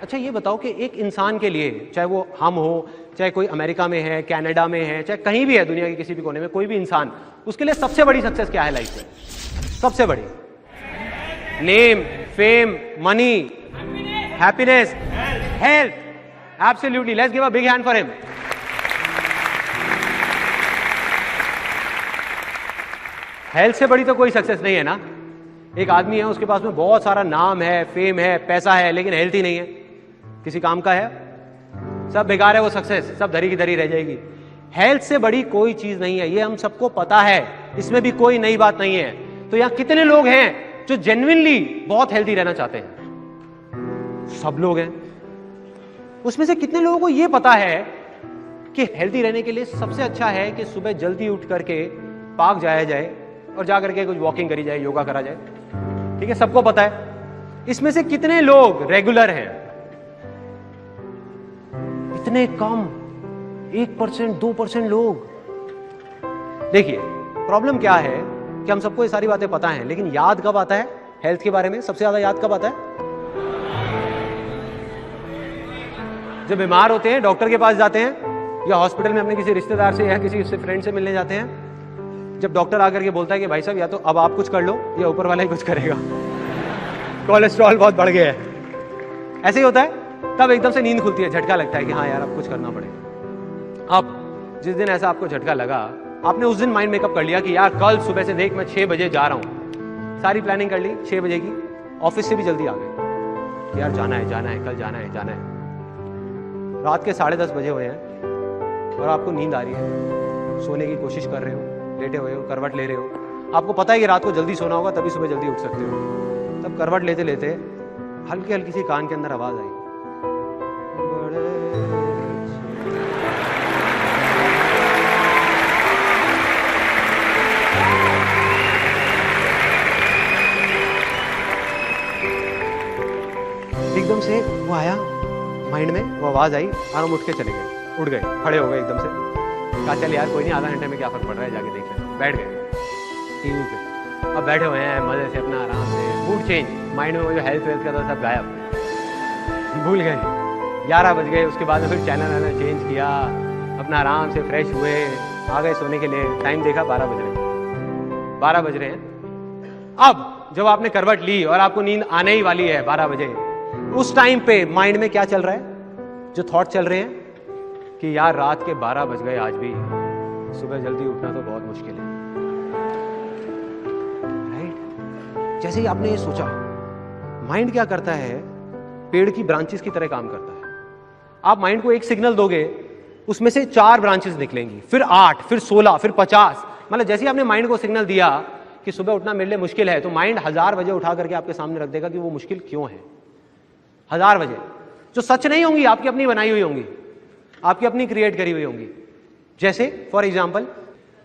अच्छा ये बताओ कि एक इंसान के लिए, चाहे वो हम हो, चाहे कोई अमेरिका में है, कनाडा में है, चाहे कहीं भी है दुनिया के किसी भी कोने में, कोई भी इंसान, उसके लिए सबसे बड़ी सक्सेस क्या है लाइफ में? सबसे बड़ी? Name, fame, money, happiness, health. Absolutely, let's give a big hand for him. Health से बड़ी तो कोई सक्सेस नहीं है ना। एक आदमी है, उसके पास में बहुत सारा नाम है, फेम है, पैसा है, लेकिन हेल्थ ही नहीं है, किसी काम का है, सब बेकार है वो सक्सेस, सब धरी की धरी रह जाएगी। हेल्थ से बड़ी कोई चीज नहीं है, ये हम सबको पता है, इसमें भी कोई नई बात नहीं है। तो यहां कितने लोग हैं जो जेन्युइनली बहुत हेल्थी रहना चाहते हैं? सब लोग हैं। उसमें से कितने लोगों को यह पता है कि हेल्थी रहने के लिए सबसे अच्छा है कि सुबह जल्दी उठ करके पार्क जाया जाए और जा करके कुछ वॉकिंग करी जाए, योगा करा जाए? ठीक है, सबको पता है। इसमें से कितने लोग रेगुलर हैं? इतने कम, 1%, 2% लोग। देखिए प्रॉब्लम क्या है कि हम सबको ये सारी बातें पता हैं, लेकिन याद कब आता है हेल्थ के बारे में? सबसे ज्यादा याद कब आता है? जब बीमार होते हैं, डॉक्टर के पास जाते हैं, या हॉस्पिटल में अपने किसी रिश्तेदार से या किसी फ्रेंड से मिलने जाते हैं। जब डॉक्टर आकर के बोलता है कि भाई साहब या तो अब आप कुछ कर लो या ऊपर वाला ही कुछ करेगा, कोलेस्ट्रॉल बहुत बढ़ गया है, ऐसे ही होता है। तब एकदम से नींद खुलती है, झटका लगता है कि हाँ यार अब कुछ करना पड़ेगा। अब जिस दिन ऐसा आपको झटका लगा, आपने उस दिन माइंड मेकअप कर लिया कि यार कल सुबह से देख मैं 6 बजे जा रहा हूं, सारी प्लानिंग कर ली 6 बजे की, ऑफिस से भी जल्दी आ गए कि यार जाना है, कल जाना है। रात के 10:30 बजे हुए हैं और आपको नींद आ रही है, सोने की कोशिश कर रहे हो, लेटे हुए हो, करवट ले रहे हो, आपको पता है कि रात को जल्दी सोना होगा तभी सुबह जल्दी उठ सकते हो। तब करवट लेते लेते हल्की हल्की सी कान के अंदर आवाज आई, एकदम से वो आया माइंड में, वो आवाज आई और हम उठ के चले गए, उठ गए, खड़े हो गए एकदम से। कहा चल यार कोई नहीं, आधा घंटे में क्या फर्क पड़ रहा है, जाके देख लेते। बैठ गए टीवी पे, अब बैठे हुए हैं मजे से अपना आराम से, मूड चेंज, माइंड में वो जो हेल्थ वेल्थ का था सब गायब, भूल गए। 11 बज गए, उसके बाद में फिर चैनल चेंज किया, अपना आराम से फ्रेश हुए, आ गए सोने के लिए। टाइम देखा 12 बज रहे हैं। अब जब आपने करवट ली और आपको नींद आने ही वाली है 12 बजे, उस टाइम पे माइंड में क्या चल रहा है? जो थॉट चल रहे हैं कि यार रात के 12 बज गए, आज भी सुबह जल्दी उठना तो बहुत मुश्किल है, राइट? जैसे ही आपने ये सोचा, माइंड क्या करता है? पेड़ की ब्रांचेस की तरह काम करता है। आप माइंड को एक सिग्नल दोगे, उसमें से 4 ब्रांचेस निकलेंगी, फिर 8, फिर 16, फिर 50। मतलब जैसे ही आपने माइंड को सिग्नल दिया कि सुबह उठना मेरे लिए मुश्किल है, तो माइंड 1000 बजे उठा करके आपके सामने रख देगा कि वो मुश्किल क्यों है। 1000 वजह जो सच नहीं होंगी, आपकी अपनी बनाई हुई होंगी, आपकी अपनी क्रिएट करी हुई होंगी। जैसे फॉर एग्जाम्पल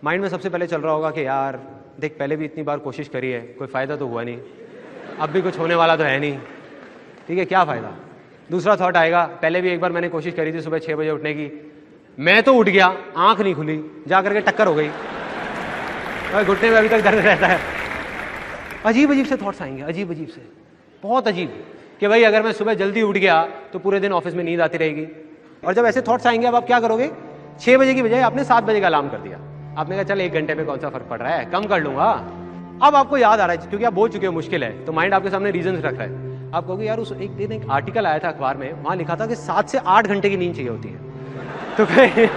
माइंड में सबसे पहले चल रहा होगा कि यार देख पहले भी इतनी बार कोशिश करी है, कोई फायदा तो हुआ नहीं, अब भी कुछ होने वाला तो है नहीं, ठीक है क्या फायदा। दूसरा थॉट आएगा, पहले भी एक बार मैंने कोशिश करी थी सुबह 6 बजे उठने की, मैं तो उठ गया, आंख नहीं खुली, जा करके टक्कर हो गई, और घुटने में अभी तक दर्द रहता है। अजीब अजीब से थॉट्स आएंगे, अजीब अजीब से, बहुत अजीब, कि भाई अगर मैं सुबह जल्दी उठ गया तो पूरे दिन ऑफिस में नींद आती रहेगी। और जब ऐसे थॉट्स आएंगे, अब आप क्या करोगे? 6 बजे की बजाय आपने 7 बजे का अलार्म कर दिया। आपने कहा चल 1 घंटे में कौन सा फर्क पड़ रहा है, कम कर लूंगा। अब आपको याद आ रहा है, क्योंकि आप बोल चुके हो मुश्किल है, तो माइंड आपके सामने रीजन रख रहा है। आप कहोगे यार उस एक दिन एक आर्टिकल आया था अखबार में, वहां लिखा था कि 7 से 8 घंटे की नींद चाहिए होती है। तो फिर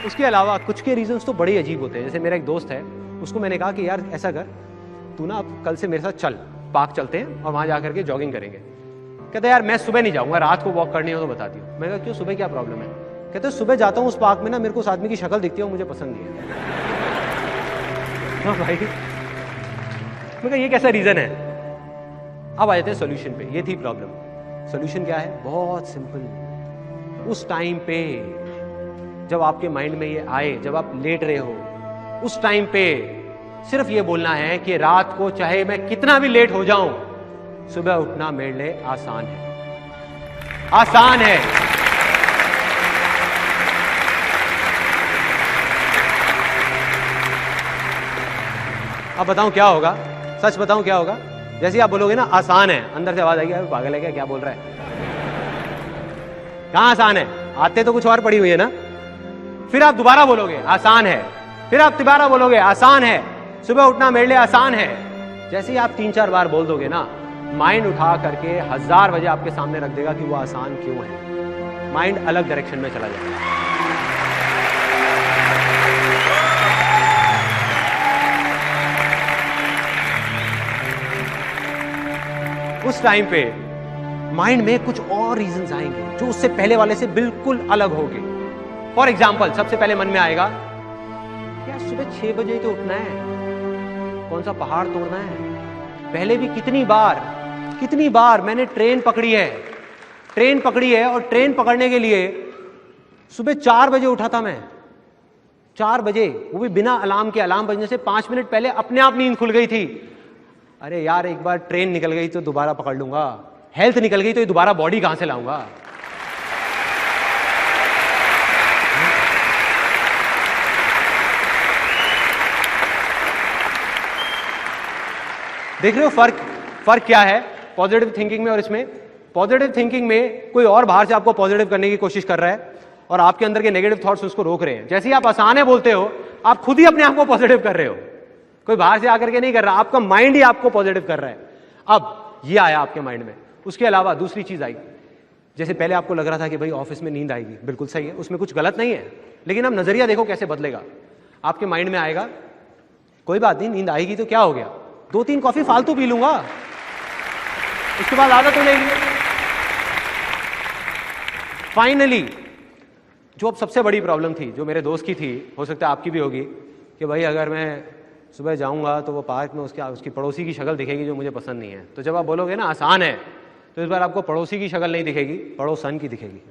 उसके अलावा कुछ के रीजंस तो बड़े अजीब होते हैं। जैसे मेरा एक दोस्त है, उसको मैंने कहा कि यार ऐसा कर, तू ना अब कल से मेरे साथ चल, पार्क चलते हैं और वहां जाकर के जॉगिंग करेंगे। कहते यार मैं सुबह नहीं जाऊंगा, रात को वॉक करनी हो तो बता दियो। मैं कहा क्यों, सुबह क्या प्रॉब्लम है? कहते सुबह जाता हूँ उस पार्क में ना, मेरे को उस आदमी की शक्ल दिखती है, मुझे पसंद नहीं है। हाँ भाई, मैं कहा ये कैसा रीजन है? अब आ जाते हैं सोल्यूशन पे। ये थी प्रॉब्लम। सोल्यूशन क्या है? बहुत सिंपल। उस टाइम पे जब आपके माइंड में ये आए, जब आप लेट रहे हो, उस टाइम पे सिर्फ ये बोलना है कि रात को चाहे मैं कितना भी लेट हो जाऊं, सुबह उठना मेरे लिए आसान है, आसान है। अब बताऊं क्या होगा, सच बताऊं क्या होगा? जैसे ही आप बोलोगे ना आसान है, अंदर से आवाज आएगी अरे पागल है क्या बोल रहा है? कहां आसान है? आते तो कुछ और पड़ी हुई है ना। फिर आप दोबारा बोलोगे आसान है, फिर आप दोबारा बोलोगे आसान है, सुबह उठना मेरे लिए आसान है। जैसे ही आप 3-4 बार बोल दोगे ना, माइंड उठा करके 1000 वजह आपके सामने रख देगा कि वो आसान क्यों है। माइंड अलग डायरेक्शन में चला जाएगा। उस टाइम पे माइंड में कुछ और रीजंस आएंगे जो उससे पहले वाले से बिल्कुल अलग होंगे। फॉर एग्जाम्पल, सबसे पहले मन में आएगा यार सुबह 6 बजे ही तो उठना है, कौन सा पहाड़ तोड़ना है। पहले भी कितनी बार मैंने ट्रेन पकड़ी है और ट्रेन पकड़ने के लिए सुबह 4 बजे उठा था मैं। 4 बजे, वो भी बिना अलार्म के। अलार्म बजने से 5 मिनट पहले अपने आप नींद खुल गई थी। अरे यार एक बार ट्रेन निकल गई तो दोबारा पकड़ लूंगा, हेल्थ निकल गई तो दोबारा बॉडी कहां से लाऊंगा। देख रहे हो फर्क क्या है पॉजिटिव थिंकिंग में और इसमें? पॉजिटिव थिंकिंग में कोई और बाहर से आपको पॉजिटिव करने की कोशिश कर रहा है और आपके अंदर के नेगेटिव थॉट्स उसको रोक रहे हैं। जैसे ही आप आसान है बोलते हो, आप खुद ही अपने आप को पॉजिटिव कर रहे हो, कोई बाहर से आकर के नहीं कर रहा, आपका माइंड ही आपको पॉजिटिव कर रहा है। अब ये आया आपके माइंड में। उसके अलावा दूसरी चीज आई, जैसे पहले आपको लग रहा था कि भाई ऑफिस में नींद आएगी, बिल्कुल सही है, उसमें कुछ गलत नहीं है, लेकिन अब नजरिया देखो कैसे बदलेगा। आपके माइंड में आएगा कोई बात नहीं, नींद आएगी तो क्या हो गया, 2-3 कॉफी फालतू पी लूंगा, उसके बाद आदत हो जाएगी। फाइनली जो अब सबसे बड़ी प्रॉब्लम थी, जो मेरे दोस्त की थी, हो सकता है आपकी भी होगी, कि भाई अगर मैं सुबह जाऊंगा तो वो पार्क में उसकी पड़ोसी की शक्ल दिखेगी जो मुझे पसंद नहीं है। तो जब आप बोलोगे ना आसान है, तो इस बार आपको पड़ोसी की शक्ल नहीं दिखेगी, पड़ोसन की दिखेगी।